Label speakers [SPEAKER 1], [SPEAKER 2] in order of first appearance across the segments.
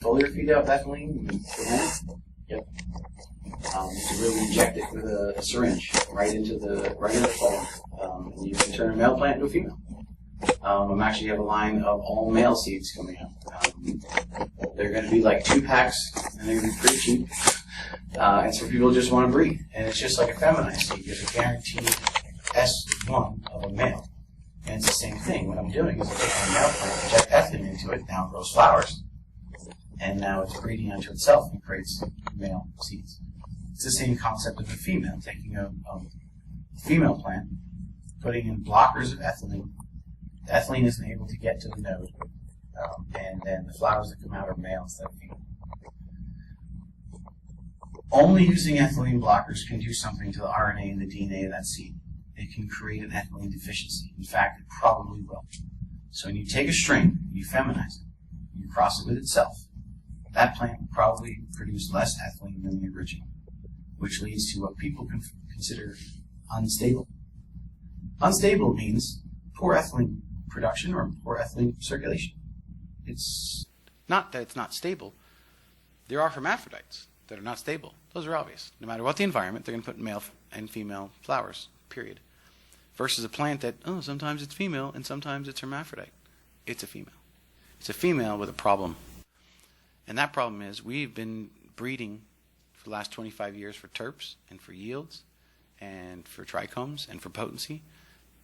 [SPEAKER 1] foliar feed out ethylene and ferment it. Yep. You can really inject it with a syringe right into the pollen. And you can turn a male plant into a female. I'm actually have a line of all male seeds coming out. They're going to be like 2 packs, and they're going to be pretty cheap. And so people just want to breed. And it's just like a feminized seed. There's a guaranteed S1 of a male. And it's the same thing. What I'm doing is I'm taking a male plant, inject ethylene into it, now it grows flowers. And now it's breeding unto itself and creates male seeds. It's the same concept of a female, taking a female plant, putting in blockers of ethylene. The ethylene isn't able to get to the node, and then the flowers that come out are male instead of female. Only using ethylene blockers can do something to the RNA and the DNA of that seed. It can create an ethylene deficiency. In fact, it probably will. So when you take a strain, you feminize it, you cross it with itself, that plant will probably produce less ethylene than the original, which leads to what people consider unstable. Unstable means poor ethylene production or poor ethylene circulation. It's not that it's not stable. There are hermaphrodites that are not stable. Those are obvious. No matter what the environment, they're going to put male and female flowers, period. Versus a plant that, sometimes it's female and sometimes it's hermaphrodite. It's a female. It's a female with a problem. And that problem is we've been breeding for the last 25 years for terps and for yields and for trichomes and for potency,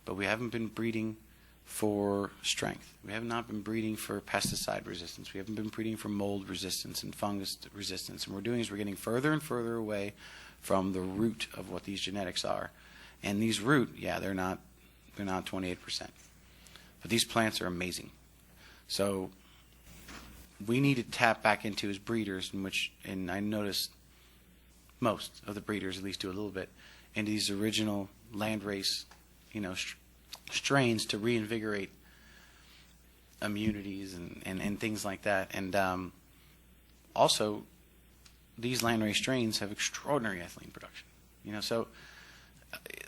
[SPEAKER 1] but we haven't been breeding for strength. We have not been breeding for pesticide resistance. We haven't been breeding for mold resistance and fungus resistance. And what we're doing is we're getting further and further away from the root of what these genetics are. And these root, they're not 28%. But these plants are amazing. So we need to tap back into as breeders, and I noticed most of the breeders at least do a little bit, into these original landrace, strains to reinvigorate immunities and things like that. And also, these landrace strains have extraordinary ethylene production. So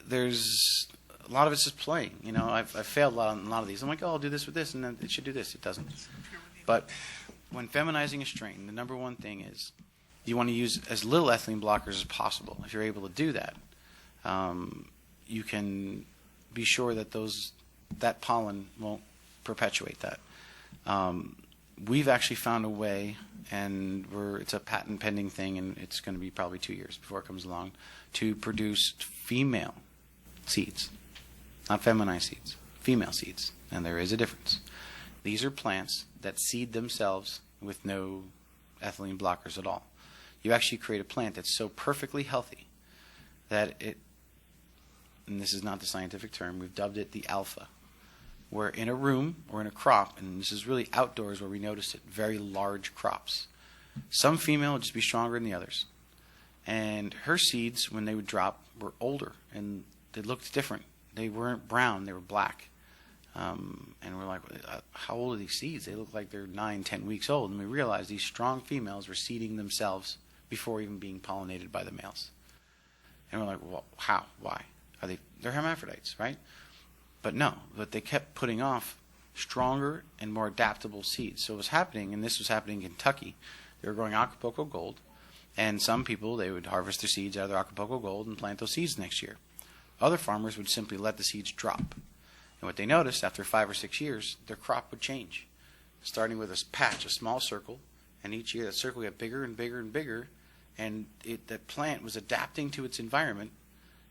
[SPEAKER 1] there's a lot of it's just playing. I've failed a lot on a lot of these. I'm like, I'll do this with this, and then it should do this. It doesn't. But when feminizing a strain, the number one thing is you want to use as little ethylene blockers as possible. If you're able to do that, you can be sure that that pollen won't perpetuate that. We've actually found a way, and it's a patent pending thing, and it's going to be probably 2 years before it comes along, to produce female seeds, not feminized seeds, female seeds, and there is a difference. These are plants that seed themselves with no ethylene blockers at all. You actually create a plant that's so perfectly healthy that and this is not the scientific term, we've dubbed it the alpha, where in a room or in a crop, and this is really outdoors where we noticed it, very large crops. Some female would just be stronger than the others. And her seeds, when they would drop, were older, and they looked different. They weren't brown, they were black. And we're like, how old are these seeds? They look like they're 9, 10 weeks old. And we realized these strong females were seeding themselves before even being pollinated by the males. And we're like, well, how? Why? They're hermaphrodites, right? But no, but they kept putting off stronger and more adaptable seeds. So it was happening, and this was happening in Kentucky. They were growing Acapulco Gold, and some people, they would harvest their seeds out of their Acapulco Gold and plant those seeds next year. Other farmers would simply let the seeds drop. And what they noticed, after 5 or 6 years, their crop would change, starting with a patch, a small circle, and each year that circle got bigger and bigger and bigger, and that plant was adapting to its environment.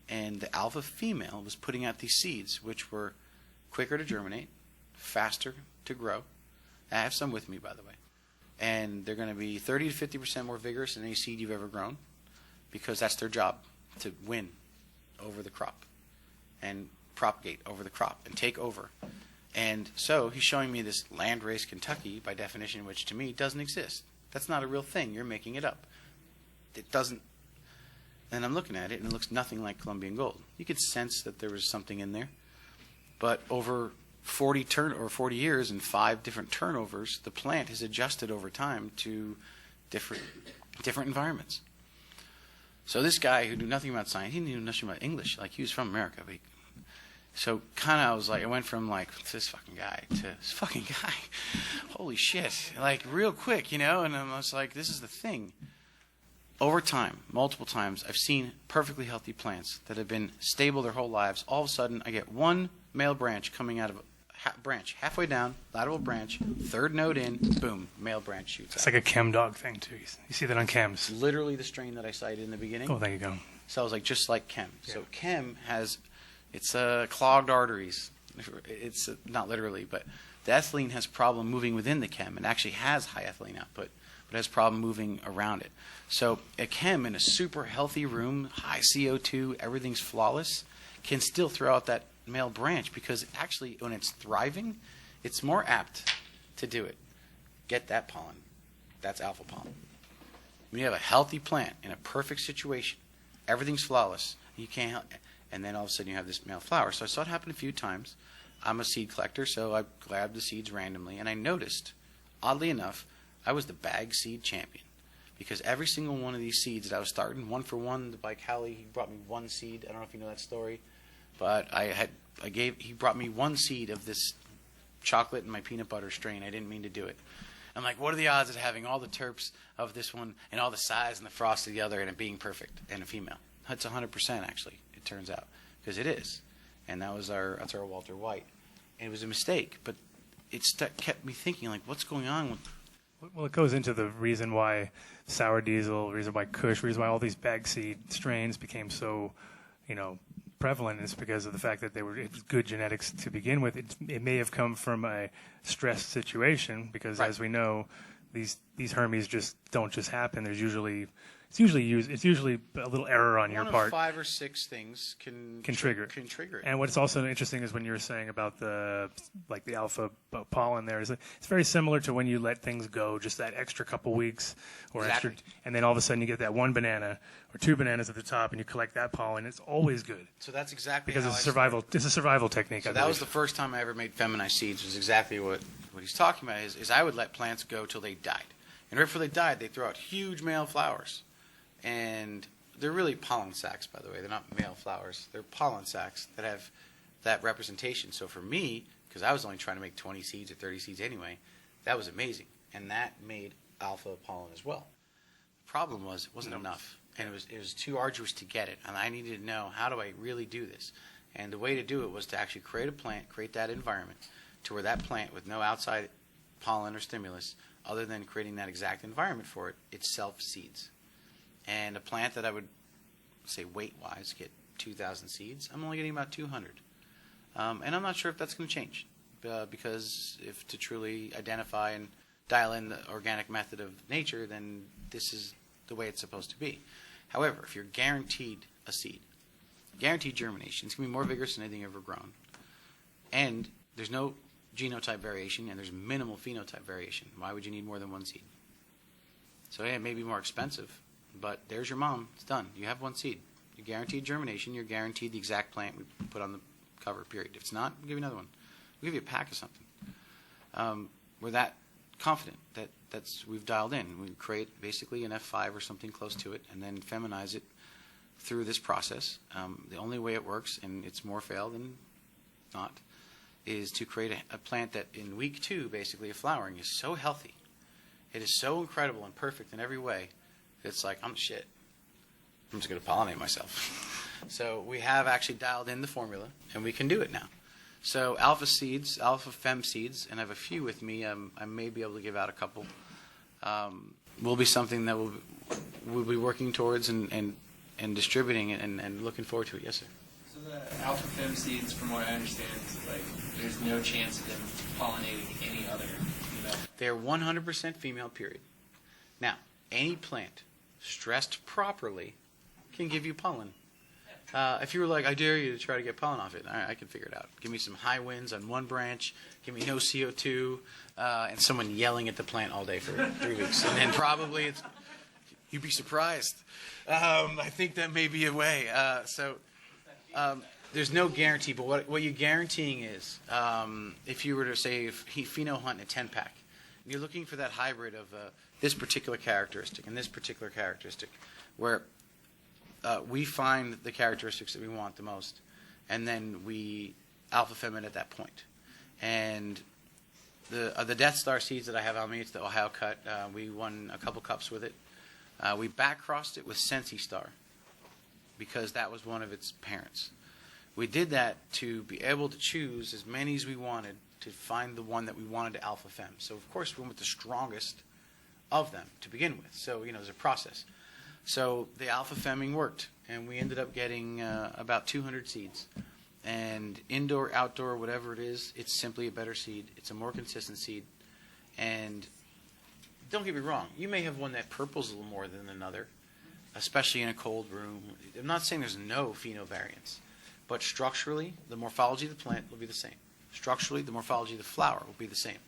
[SPEAKER 1] And the alpha female was putting out these seeds, which were quicker to germinate, faster to grow. I have some with me, by the way. And they're going to be 30 to 50% more vigorous than any seed you've ever grown, because that's their job, to win over the crop and propagate over the crop and take over. And so he's showing me this landrace Kentucky, by definition, which to me doesn't exist. That's not a real thing. You're making it up. It doesn't. And I'm looking at it, and it looks nothing like Colombian gold. You could sense that there was something in there. But over 40 years and 5 different turnovers, the plant has adjusted over time to different environments. So this guy who knew nothing about science, he knew nothing about English. Like, he was from America, but So kind of I was like, I went from like this fucking guy to this fucking guy. Holy shit. Like real quick, and I was like, this is the thing. Over time, multiple times, I've seen perfectly healthy plants that have been stable their whole lives. All of a sudden, I get one male branch coming out of a branch halfway down, lateral branch, third node in, boom, male branch shoots out.
[SPEAKER 2] It's like a chem dog thing, too. You see that on chems.
[SPEAKER 1] It's literally the strain that I cited in the beginning.
[SPEAKER 2] Oh, there you go.
[SPEAKER 1] So I was like, just like chem.
[SPEAKER 2] Yeah.
[SPEAKER 1] So chem has, it's clogged arteries. It's not literally, but the ethylene has problem moving within the chem. It actually has high ethylene output, but has problem moving around it. So a chem in a super healthy room, high CO2, everything's flawless, can still throw out that male branch because actually when it's thriving, it's more apt to do it. Get that pollen. That's alpha pollen. When you have a healthy plant in a perfect situation, everything's flawless, you can't help, and then all of a sudden you have this male flower. So I saw it happen a few times. I'm a seed collector, so I grabbed the seeds randomly, and I noticed, oddly enough, I was the bag seed champion. Because every single one of these seeds that I was starting, one for one, by Callie, he brought me one seed. I don't know if you know that story, but he brought me one seed of this chocolate and my peanut butter strain. I didn't mean to do it. I'm like, what are the odds of having all the terps of this one and all the size and the frost of the other and it being perfect and a female? That's 100% actually, it turns out, because it is. And that's our Walter White. And it was a mistake, but it kept me thinking, like, what's going on with...
[SPEAKER 2] Well, it goes into the reason why sour diesel, reason why Kush, reason why all these bag seed strains became so, prevalent is because of the fact that it was good genetics to begin with. It may have come from a stressed situation because,
[SPEAKER 1] right.
[SPEAKER 2] As we know, these Hermes just don't just happen. It's usually a little error on your part.
[SPEAKER 1] One of 5 or 6 things can trigger it.
[SPEAKER 2] And what's also interesting is when you were saying about the alpha pollen there, is it's very similar to when you let things go just that extra couple weeks or
[SPEAKER 1] exactly.
[SPEAKER 2] extra, and then all of a sudden you get that one banana or 2 bananas at the top and you collect that pollen. It's always good.
[SPEAKER 1] So that's exactly
[SPEAKER 2] because
[SPEAKER 1] how
[SPEAKER 2] it's a survival technique.
[SPEAKER 1] So that was the first time I ever made feminized seeds. Was exactly what he's talking about. Is I would let plants go till they died, and right before they died, they throw out huge male flowers. And they're really pollen sacs, by the way. They're not male flowers. They're pollen sacs that have that representation. So for me, because I was only trying to make 20 seeds or 30 seeds anyway, that was amazing. And that made alpha pollen as well. The problem was it wasn't enough. And it was too arduous to get it. And I needed to know, how do I really do this? And the way to do it was to actually create a plant, create that environment, to where that plant, with no outside pollen or stimulus, other than creating that exact environment for it, itself seeds. And a plant that I would say weight-wise get 2,000 seeds, I'm only getting about 200. And I'm not sure if that's going to change because if to truly identify and dial in the organic method of nature, then this is the way it's supposed to be. However, if you're guaranteed a seed, guaranteed germination, it's going to be more vigorous than anything ever grown. And there's no genotype variation and there's minimal phenotype variation. Why would you need more than one seed? So yeah, it may be more expensive. But there's your mom. It's done. You have one seed. You're guaranteed germination. You're guaranteed the exact plant we put on the cover, period. If it's not, we'll give you another one. We'll give you a pack of something. We're that confident that we've dialed in. We create basically an F5 or something close to it and then feminize it through this process. The only way it works, and it's more fail than not, is to create a plant that in week 2, basically, of flowering is so healthy. It is so incredible and perfect in every way. It's like, I'm shit. I'm just going to pollinate myself. So we have actually dialed in the formula, and we can do it now. So alpha seeds, alpha fem seeds, and I have a few with me. I may be able to give out a couple. Will be something that we'll be working towards and distributing and looking forward to it. Yes, sir.
[SPEAKER 3] So the alpha fem seeds, from what I understand, there's no chance of them pollinating any other female.
[SPEAKER 1] They're 100% female, period. Now, any plant stressed properly can give you pollen. If you were like, I dare you to try to get pollen off it, I can figure it out. Give me some high winds on one branch, give me no CO2, and someone yelling at the plant all day for 3 weeks. And then probably you'd be surprised. I think that may be a way. There's no guarantee, but what you're guaranteeing is, if you were to say pheno hunt in a 10-pack, you're looking for that hybrid of this particular characteristic and this particular characteristic, where we find the characteristics that we want the most, and then we alpha feminine at that point. And the Death Star seeds that I have on me, it's the Ohio cut. We won a couple cups with it. We back-crossed it with Sensi Star because that was one of its parents. We did that to be able to choose as many as we wanted to find the one that we wanted to alpha fem. So, of course, we went with the strongest of them to begin with. So, there's a process. So the alpha femming worked, and we ended up getting about 200 seeds. And indoor, outdoor, whatever it is, it's simply a better seed. It's a more consistent seed. And don't get me wrong, you may have one that purples a little more than another, especially in a cold room. I'm not saying there's no phenovariance, but structurally, the morphology of the plant will be the same. Structurally, the morphology of the flower will be the same.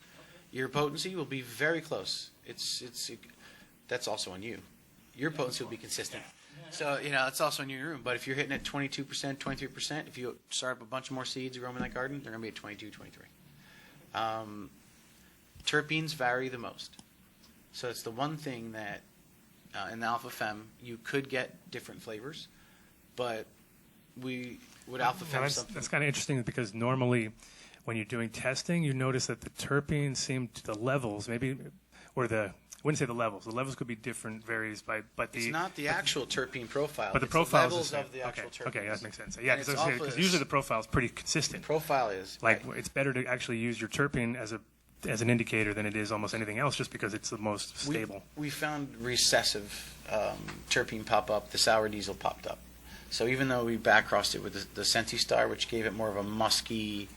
[SPEAKER 1] Your potency will be very close. That's also on you. Your potency will be consistent. So, it's also in your room. But if you're hitting at 22%, 23%, if you start up a bunch of more seeds, you grow them in that garden, they're going to be at 22, 23. Terpenes vary the most. So it's the one thing that in the alpha fem, you could get different flavors, but we would alpha fem something.
[SPEAKER 2] That's kind of interesting because normally when you're doing testing, you notice that the terpenes seem to the levels, maybe, or I wouldn't say the levels. The levels could be different, varies by, but
[SPEAKER 1] it's not the actual terpene profile.
[SPEAKER 2] But the
[SPEAKER 1] it's
[SPEAKER 2] profile
[SPEAKER 1] the levels
[SPEAKER 2] is the same.
[SPEAKER 1] of the actual terpenes.
[SPEAKER 2] Okay, that makes sense. Yeah,
[SPEAKER 1] And
[SPEAKER 2] because usually the profile is pretty consistent.
[SPEAKER 1] Profile is
[SPEAKER 2] Like
[SPEAKER 1] right.
[SPEAKER 2] it's better to actually use your terpene as an indicator than it is almost anything else, just because it's the most stable.
[SPEAKER 1] We found recessive terpene pop up. The sour diesel popped up. So even though we back-crossed it with the Sensi Star, which gave it more of a musky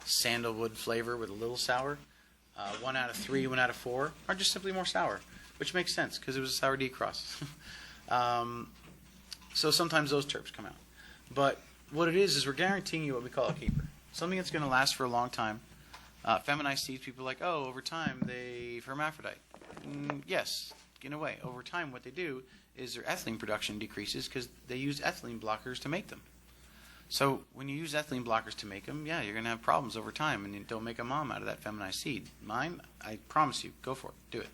[SPEAKER 1] sandalwood flavor with a little sour, 1 out of 3, 1 out of 4 are just simply more sour, which makes sense because it was a sour D cross. So sometimes those terps come out. But what it is we're guaranteeing you what we call a keeper. Something that's going to last for a long time. Feminized seeds, people are like, oh, over time they hermaphrodite. Yes, in a way. Over time what they do is their ethylene production decreases because they use ethylene blockers to make them. So when you use ethylene blockers to make them, yeah, you're going to have problems over time, and you don't make a mom out of that feminized seed. Mine, I promise you, go for it. Do it.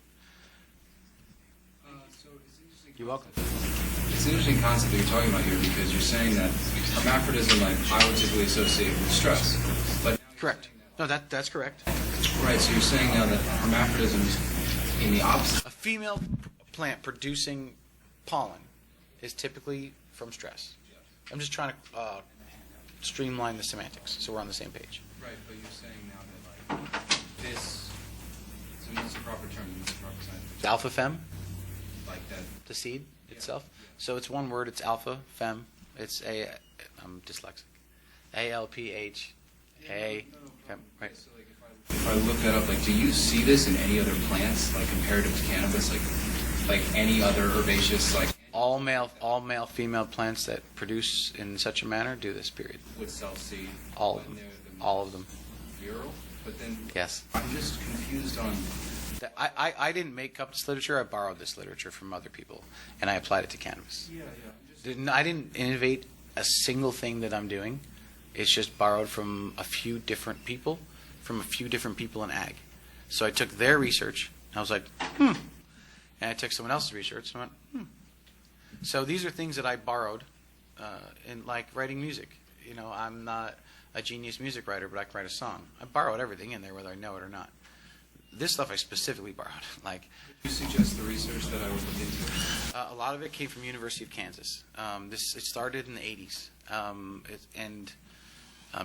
[SPEAKER 1] You're welcome.
[SPEAKER 4] It's an interesting concept that you're talking about here because you're saying that hermaphrodism, I would typically associate with stress. But
[SPEAKER 1] Correct. No, that's correct.
[SPEAKER 4] Right, so you're saying now that hermaphrodism is in the opposite.
[SPEAKER 1] A female plant producing pollen is typically from stress. I'm just trying to streamline the semantics so we're on the same page.
[SPEAKER 4] Right, but you're saying now that this, so use the proper term, use the proper science.
[SPEAKER 1] Alpha fem,
[SPEAKER 4] Like that.
[SPEAKER 1] the seed itself. So it's one word. It's alpha fem. It's I'm dyslexic. ALPHA. Fem, right.
[SPEAKER 4] So if I look that up, do you see this in any other plants, comparative to cannabis, like any other herbaceous,
[SPEAKER 1] All male, female plants that produce in such a manner do this. Period.
[SPEAKER 4] with self-seed?
[SPEAKER 1] All of them. All of them.
[SPEAKER 4] Viral? But then
[SPEAKER 1] Yes.
[SPEAKER 4] I'm just confused on.
[SPEAKER 1] I didn't make up this literature. I borrowed this literature from other people, and I applied it to cannabis.
[SPEAKER 4] Yeah.
[SPEAKER 1] I didn't innovate a single thing that I'm doing. It's just borrowed from a few different people in ag. So I took their research, and I was like, and I took someone else's research, and I went, So these are things that I borrowed in, like, writing music. I'm not a genius music writer, but I can write a song. I borrowed everything in there, whether I know it or not. This stuff I specifically borrowed.
[SPEAKER 4] Could you suggest the research that I would look into?
[SPEAKER 1] A lot of it came from University of Kansas. It started in the 80s.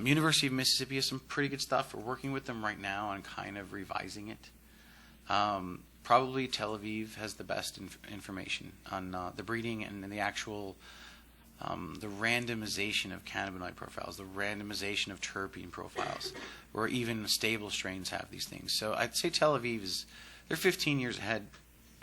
[SPEAKER 1] University of Mississippi has some pretty good stuff. We're working with them right now on kind of revising it. Probably Tel Aviv has the best information on the breeding and the actual the randomization of cannabinoid profiles, the randomization of terpene profiles, where even stable strains have these things. So I'd say Tel Aviv they're 15 years ahead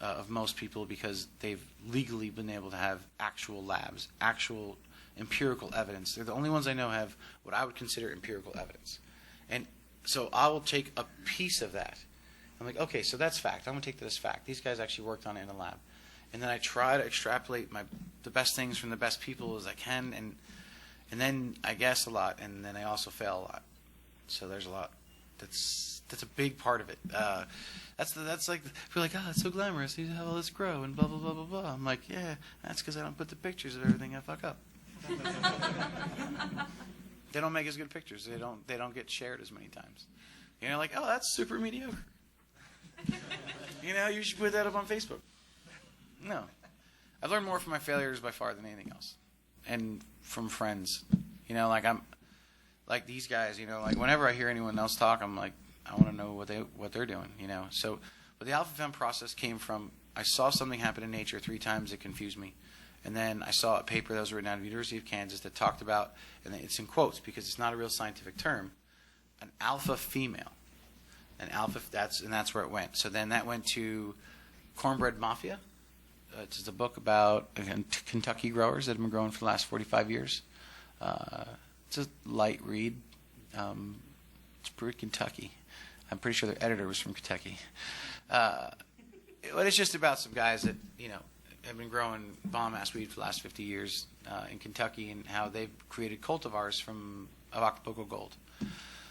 [SPEAKER 1] of most people because they've legally been able to have actual labs, actual empirical evidence. They're the only ones I know have what I would consider empirical evidence. And so I will take a piece of that. I'm like, okay, so that's fact. I'm going to take that as fact. These guys actually worked on it in a lab. And then I try to extrapolate the best things from the best people as I can, and then I guess a lot, and then I also fail a lot. So there's a lot. That's a big part of it. That's like, we're like, it's so glamorous. You have all this grow and blah, blah, blah, blah, blah. I'm like, yeah, that's because I don't put the pictures of everything I fuck up. They don't make as good pictures. They don't get shared as many times. You know, like, oh, that's super mediocre. You know, you should put that up on Facebook. No. I've learned more from my failures by far than anything else. And from friends. You know, like like these guys, you know, like whenever I hear anyone else talk, I'm like, I want to know what they're doing, you know. So, but the alpha fem process came from, I saw something happen in nature 3 times, it confused me. And then I saw a paper that was written out of the University of Kansas that talked about, and it's in quotes because it's not a real scientific term, an alpha female. An alpha, that's where it went. So then that went to Cornbread Mafia. It's just a book about Kentucky growers that have been growing for the last 45 years. It's a light read. It's brewed Kentucky. I'm pretty sure their editor was from Kentucky. But it's just about some guys that, you know, have been growing biomass weed for the last 50 years in Kentucky and how they've created cultivars of Acapulco Gold.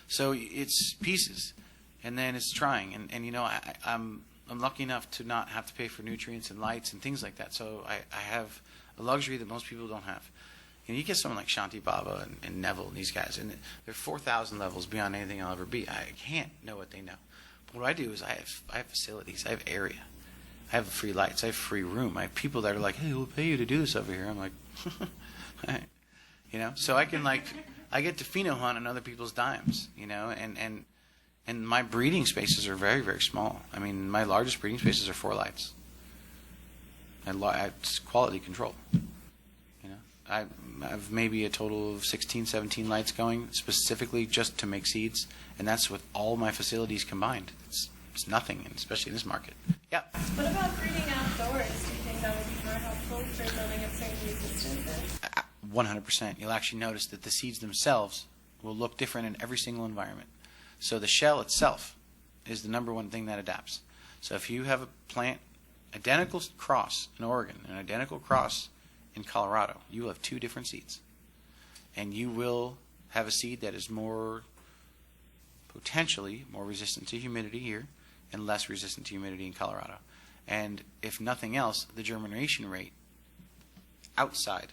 [SPEAKER 1] So it's pieces, and then it's trying. And you know, I'm lucky enough to not have to pay for nutrients and lights and things like that. So I have a luxury that most people don't have. You know, you get someone like Shanti Baba and Neville and these guys, and they're 4,000 levels beyond anything I'll ever be. I can't know what they know. But what I do is I have facilities. I have area. I have free lights. I have free room. I have people that are like, hey, we'll pay you to do this over here. I'm like, you know, so I can I get to pheno hunt on other people's dimes, you know, and my breeding spaces are very, very small. I mean, my largest breeding spaces are 4 lights. It's quality control. You know, I have maybe a total of 16, 17 lights going specifically just to make seeds, and that's with all my facilities combined. It's nothing, especially in this market. Yeah.
[SPEAKER 5] What about breeding outdoors? Do you think that would be more helpful for building up certain resistances?
[SPEAKER 1] 100%. You'll actually notice that the seeds themselves will look different in every single environment. So the shell itself is the number one thing that adapts. So if you have a plant, identical cross in Oregon, an identical cross in Colorado, you will have 2 different seeds. And you will have a seed that is potentially more resistant to humidity here and less resistant to humidity in Colorado. And if nothing else, the germination rate outside,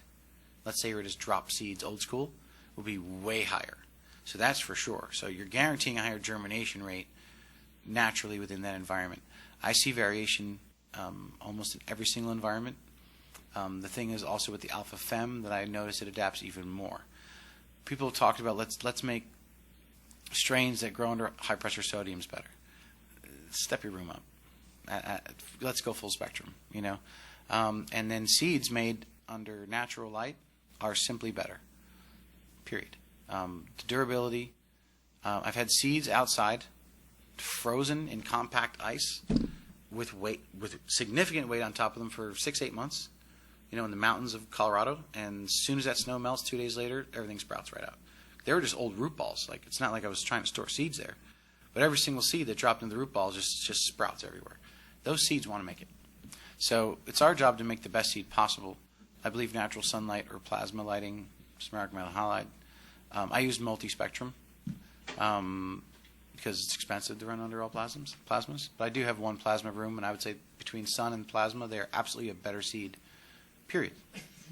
[SPEAKER 1] let's say you were just drop seeds old school, will be way higher. So that's for sure. So you're guaranteeing a higher germination rate naturally within that environment. I see variation almost in every single environment. The thing is also with the alpha fem that I notice it adapts even more. People have talked about let's make strains that grow under high pressure sodiums better. Step your room up. Let's go full spectrum, you know. And then seeds made under natural light are simply better. Period. The durability. I've had seeds outside, frozen in compact ice, with significant weight on top of them for 6-8 months. You know, in the mountains of Colorado, and as soon as that snow melts, 2 days later, everything sprouts right out. They were just old root balls. Like, it's not like I was trying to store seeds there, but every single seed that dropped into the root balls just sprouts everywhere. Those seeds want to make it. So it's our job to make the best seed possible. I believe natural sunlight or plasma lighting, samaric metal halide. I use multi-spectrum because it's expensive to run under all plasmas. But I do have one plasma room, and I would say between sun and plasma, they are absolutely a better seed, period,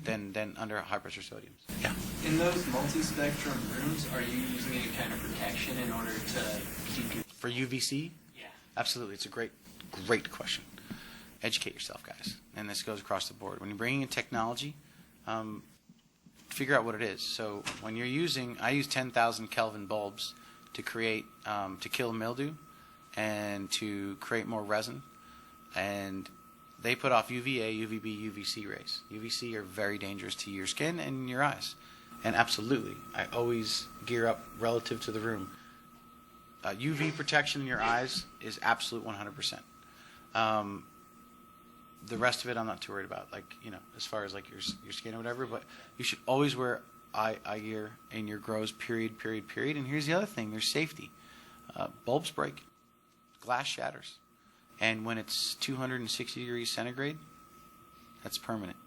[SPEAKER 1] than under high-pressure sodiums. Yeah.
[SPEAKER 3] In those multi-spectrum rooms, are you using any kind of protection in order to keep your...
[SPEAKER 1] For UVC?
[SPEAKER 3] Yeah.
[SPEAKER 1] Absolutely. It's a great question. Educate yourself, guys. And this goes across the board. When you're bringing in technology, figure out what it is. So when you're I use 10,000 Kelvin bulbs to create, to kill mildew and to create more resin. And they put off UVA, UVB, UVC rays. UVC are very dangerous to your skin and your eyes. And absolutely, I always gear up relative to the room. UV protection in your eyes is absolute 100%. The rest of it, I'm not too worried about. Like, you know, as far as like your skin or whatever. But you should always wear eye gear in your grows. Period. And here's the other thing: there's safety. Bulbs break, glass shatters, and when it's 260 degrees centigrade, that's permanent.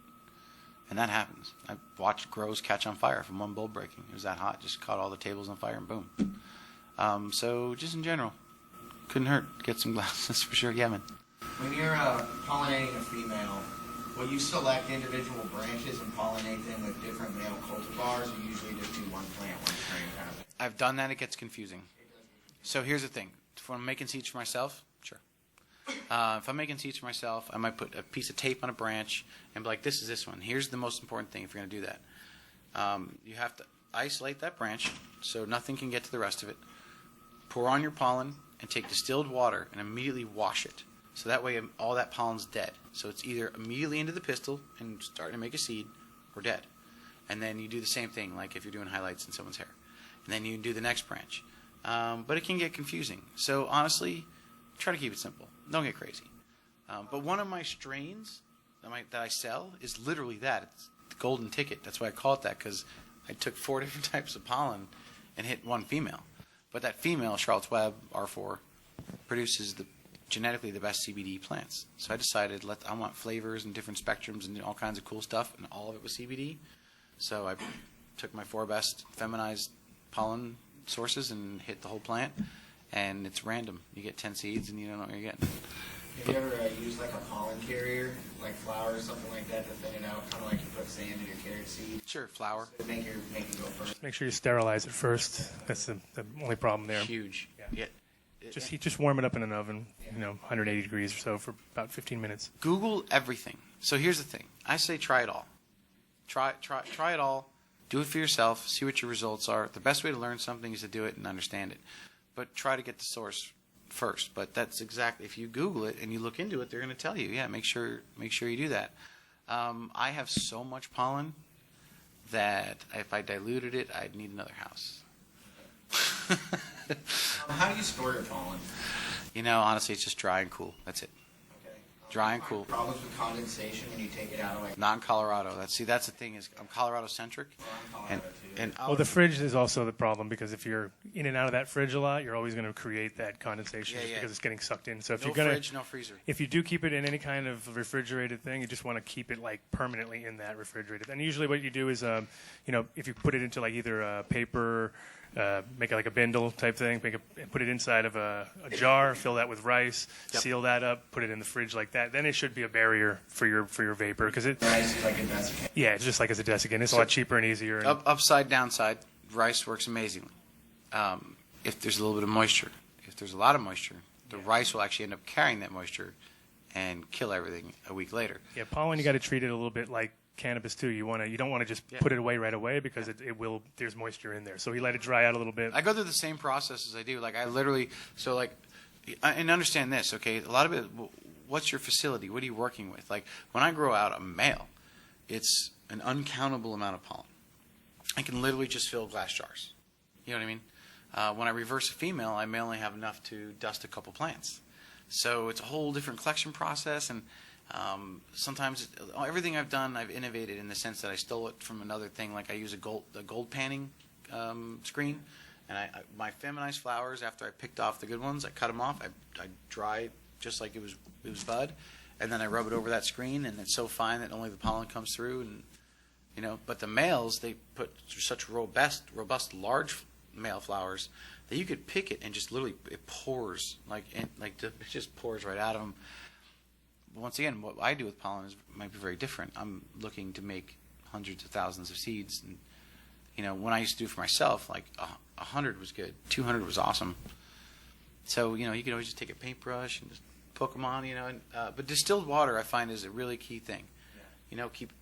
[SPEAKER 1] And that happens. I've watched grows catch on fire from one bulb breaking. It was that hot, just caught all the tables on fire and boom. So just in general, couldn't hurt. Get some glass, that's for sure. Yeah, man.
[SPEAKER 6] When you're pollinating a female, Will you select individual branches and pollinate them with different male cultivars, or usually just do one plant, one strain kind of thing?
[SPEAKER 1] I've done that. It gets confusing. So here's the thing. If I'm making seeds for myself, sure. If I'm making seeds for myself, I might put a piece of tape on a branch and be like, this is this one. Here's the most important thing if you're going to do that. You have to isolate that branch so nothing can get to the rest of it. Pour on your pollen and take distilled water and immediately wash it. So that way all that pollen's dead. So it's either immediately into the pistil and starting to make a seed or dead. And then you do the same thing like if you're doing highlights in someone's hair. And then you do the next branch. But it can get confusing. So honestly, try to keep it simple. Don't get crazy. But one of my strains that I sell is literally that. It's the golden ticket. That's why I call it that, because I took 4 different types of pollen and hit one female. But that female, Charlotte's Web R4, produces genetically the best CBD plants. So I decided I want flavors and different spectrums and all kinds of cool stuff, and all of it was CBD. So I took my 4 best feminized pollen sources and hit the whole plant, and it's random. You get 10 seeds and you don't know what you're getting.
[SPEAKER 6] Have you ever used like a pollen carrier, like flour or something like that to thin it out, kind of like you put sand in your carrot seed?
[SPEAKER 1] Sure, flour.
[SPEAKER 6] To make it go first.
[SPEAKER 2] Make sure you sterilize it first. That's the only problem there.
[SPEAKER 1] Huge.
[SPEAKER 2] Yeah. Just warm it up in an oven, 180 degrees or so for about 15 minutes.
[SPEAKER 1] Google everything. So here's the thing. I say try it all. Try it all. Do it for yourself. See what your results are. The best way to learn something is to do it and understand it. But try to get the source first. But that's exactly, if you Google it and you look into it, they're going to tell you. Yeah, make sure you do that. I have so much pollen that if I diluted it, I'd need another house.
[SPEAKER 6] How do you store your pollen?
[SPEAKER 1] Honestly, it's just dry and cool. That's it.
[SPEAKER 6] Okay.
[SPEAKER 1] Dry and cool.
[SPEAKER 6] Problems with condensation when you take it out of like.
[SPEAKER 1] Not in Colorado. That's the thing is I'm Colorado centric.
[SPEAKER 2] Well, the fridge is also the problem, because if you're in and out of that fridge a lot, you're always going to create that condensation because it's getting sucked in. So if
[SPEAKER 1] no
[SPEAKER 2] you're gonna,
[SPEAKER 1] fridge, no freezer.
[SPEAKER 2] If you do keep it in any kind of refrigerated thing, you just want to keep it like permanently in that refrigerated. And usually what you do is, if you put it into like either a paper, make it like a bindle type thing, put it inside of a jar, fill that with rice, seal that up, put it in the fridge like that. Then it should be a barrier for your vapor, because
[SPEAKER 6] Rice is like a desiccant.
[SPEAKER 2] Yeah, it's just like as a desiccant. It's a lot cheaper and easier. And
[SPEAKER 1] Upside, downside, rice works amazingly. If there's a little bit of moisture. If there's a lot of moisture, the rice will actually end up carrying that moisture and kill everything a week later.
[SPEAKER 2] Yeah, pollen, you got to treat it a little bit like cannabis too. You don't want to just put it away right away, because it will. There's moisture in there, so you let it dry out a little bit.
[SPEAKER 1] I go through the same process as I do. Like I literally, and understand this, okay? A lot of it. What's your facility? What are you working with? Like when I grow out a male, it's an uncountable amount of pollen. I can literally just fill glass jars. You know what I mean? When I reverse a female, I may only have enough to dust a couple plants. So it's a whole different collection process, and sometimes everything I've done, I've innovated in the sense that I stole it from another thing. Like I use a gold panning screen, and my feminized flowers, after I picked off the good ones, I cut them off. I dry just like it was bud, and then I rub it over that screen, and it's so fine that only the pollen comes through. And but the males, they put such robust large male flowers that you could pick it and just literally it pours it just pours right out of them. Once again, what I do with pollen might be very different. I'm looking to make hundreds of thousands of seeds, and when I used to do it for myself, like 100 was good, 200 was awesome. So you could always just take a paintbrush and just poke them on, but distilled water I find is a really key thing. Keep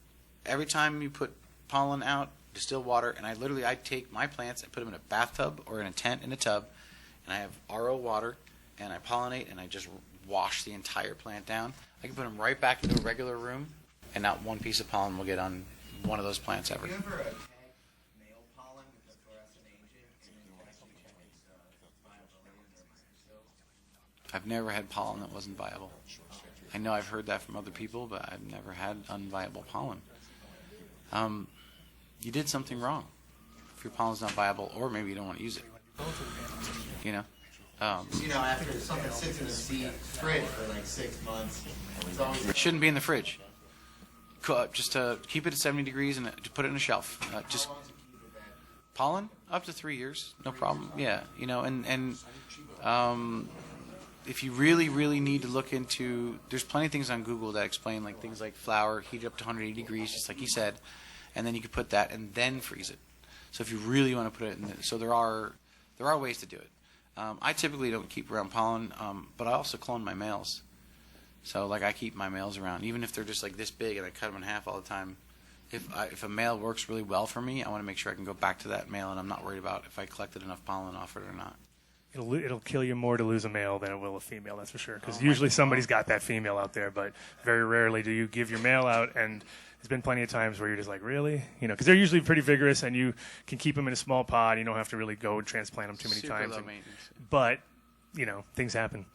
[SPEAKER 1] every time you put pollen out, distilled water, and I take my plants and put them in a bathtub or in a tent in a tub, and I have RO water, and I pollinate, and I just wash the entire plant down. I can put them right back into a regular room, and not one piece of pollen will get on one of those plants ever.
[SPEAKER 6] Have you ever tagged male pollen with a fluorescent agent and then actually check its viability or
[SPEAKER 1] I've never had pollen that wasn't viable. I know I've heard that from other people, but I've never had unviable pollen. You did something wrong if your pollen's not viable, or maybe you don't want to use it.
[SPEAKER 6] after something sits in the fridge for like 6 months, it's always.
[SPEAKER 1] It shouldn't be in the fridge. Just keep it at 70 degrees and to put it in a shelf. Just pollen up to 3 years, no problem. Yeah, if you really, really need to look into, there's plenty of things on Google that explain like things like flour, heat it up to 180 degrees, just like he said, and then you can put that and then freeze it. So if you really want to put it in, so there are ways to do it. I typically don't keep around pollen, but I also clone my males. So like I keep my males around, even if they're just like this big and I cut them in half all the time. If a male works really well for me, I want to make sure I can go back to that male, and I'm not worried about if I collected enough pollen off it or not.
[SPEAKER 2] It'll kill you more to lose a male than it will a female, that's for sure. Because usually somebody's got that female out there, but very rarely do you give your male out. And there's been plenty of times where you're just like, really? Because they're usually pretty vigorous, and you can keep them in a small pod. You don't have to really go and transplant them too many
[SPEAKER 1] Super
[SPEAKER 2] times.
[SPEAKER 1] low maintenance.
[SPEAKER 2] But things happen.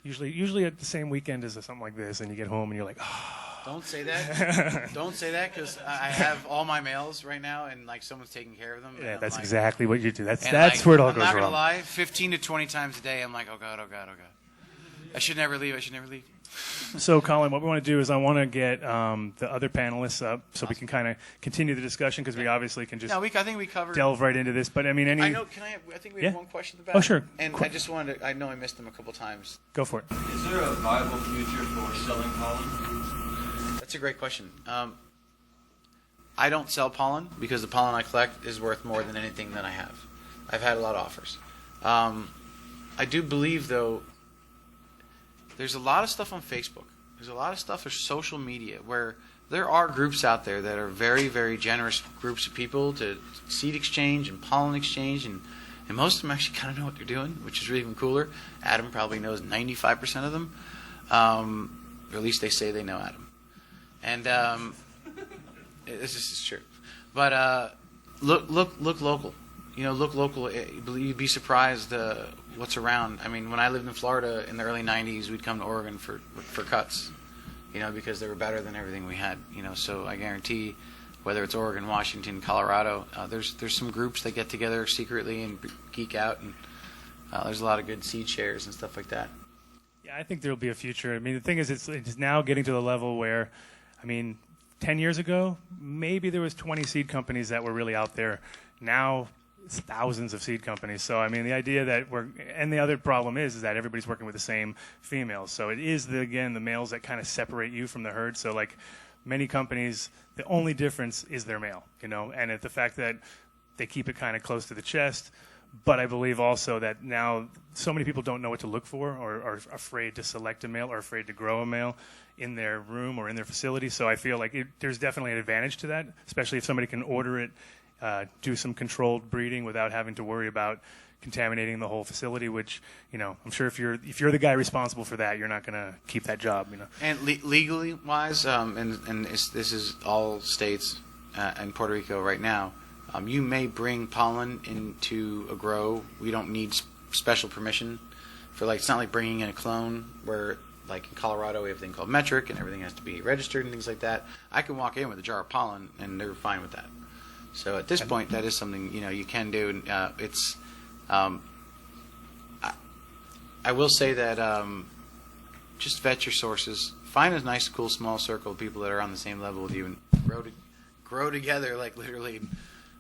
[SPEAKER 2] Usually at the same weekend as something like this, and you get home and you're like, oh.
[SPEAKER 1] Don't say that. Don't say that, because I have all my males right now, and like someone's taking care of them.
[SPEAKER 2] Yeah,
[SPEAKER 1] I'm
[SPEAKER 2] that's
[SPEAKER 1] like,
[SPEAKER 2] exactly what you do. That's
[SPEAKER 1] like,
[SPEAKER 2] where it all
[SPEAKER 1] I'm
[SPEAKER 2] goes
[SPEAKER 1] not gonna
[SPEAKER 2] wrong.
[SPEAKER 1] lie, 15 to 20 times a day, I'm like, oh god, oh god, oh god. I should never leave.
[SPEAKER 2] So, Colin, what we want to do is I want to get the other panelists up so we can kind of continue the discussion, because we obviously can just
[SPEAKER 1] No, I think we covered.
[SPEAKER 2] delve right into this. But I mean,
[SPEAKER 1] I know. I think we have
[SPEAKER 2] Yeah.
[SPEAKER 1] one question in the back.
[SPEAKER 2] Oh, sure.
[SPEAKER 1] And I just wanted to, I know I missed them a couple times.
[SPEAKER 2] Go for it.
[SPEAKER 7] Is there a viable future for selling pollen?
[SPEAKER 1] That's a great question. I don't sell pollen because the pollen I collect is worth more than anything that I have. I've had a lot of offers. I do believe, though, there's a lot of stuff on Facebook. There's a lot of stuff on social media where there are groups out there that are very, very generous groups of people to seed exchange and pollen exchange, and most of them actually kind of know what they're doing, which is really even cooler. Adam probably knows 95% of them, or at least they say they know Adam. And this is true. But look local. Look local. You'd be surprised what's around. I mean, when I lived in Florida in the early 90s, we'd come to Oregon for cuts, because they were better than everything we had. So I guarantee, whether it's Oregon, Washington, Colorado, there's some groups that get together secretly and geek out, and there's a lot of good seed shares and stuff like that.
[SPEAKER 2] Yeah, I think there'll be a future. I mean, the thing is, it's now getting to the level where, 10 years ago, maybe there was 20 seed companies that were really out there. Now, it's thousands of seed companies. So, the idea that and the other problem is that everybody's working with the same females. So it is, the males that kind of separate you from the herd. So, like, many companies, the only difference is their male, and the fact that they keep it kind of close to the chest. But I believe also that now so many people don't know what to look for, or are afraid to select a male, or afraid to grow a male in their room or in their facility. So I feel like there's definitely an advantage to that, especially if somebody can order it, do some controlled breeding without having to worry about contaminating the whole facility, which, I'm sure if you're the guy responsible for that, you're not going to keep that job,
[SPEAKER 1] And legally wise, this is all states and Puerto Rico right now, you may bring pollen into a grow. We don't need special permission for, it's not like bringing in a clone where, like in Colorado, we have a thing called metric and everything has to be registered and things like that. I can walk in with a jar of pollen and they're fine with that. So at this point, that is something, you can do. And I will say that just vet your sources. Find a nice, cool, small circle of people that are on the same level with you and grow together, like literally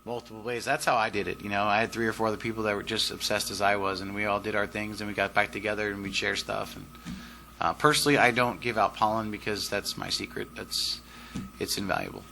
[SPEAKER 1] multiple ways. That's how I did it. I had 3 or 4 other people that were just obsessed as I was, and we all did our things, and we got back together and we'd share stuff. And personally, I don't give out pollen because that's my secret. It's invaluable.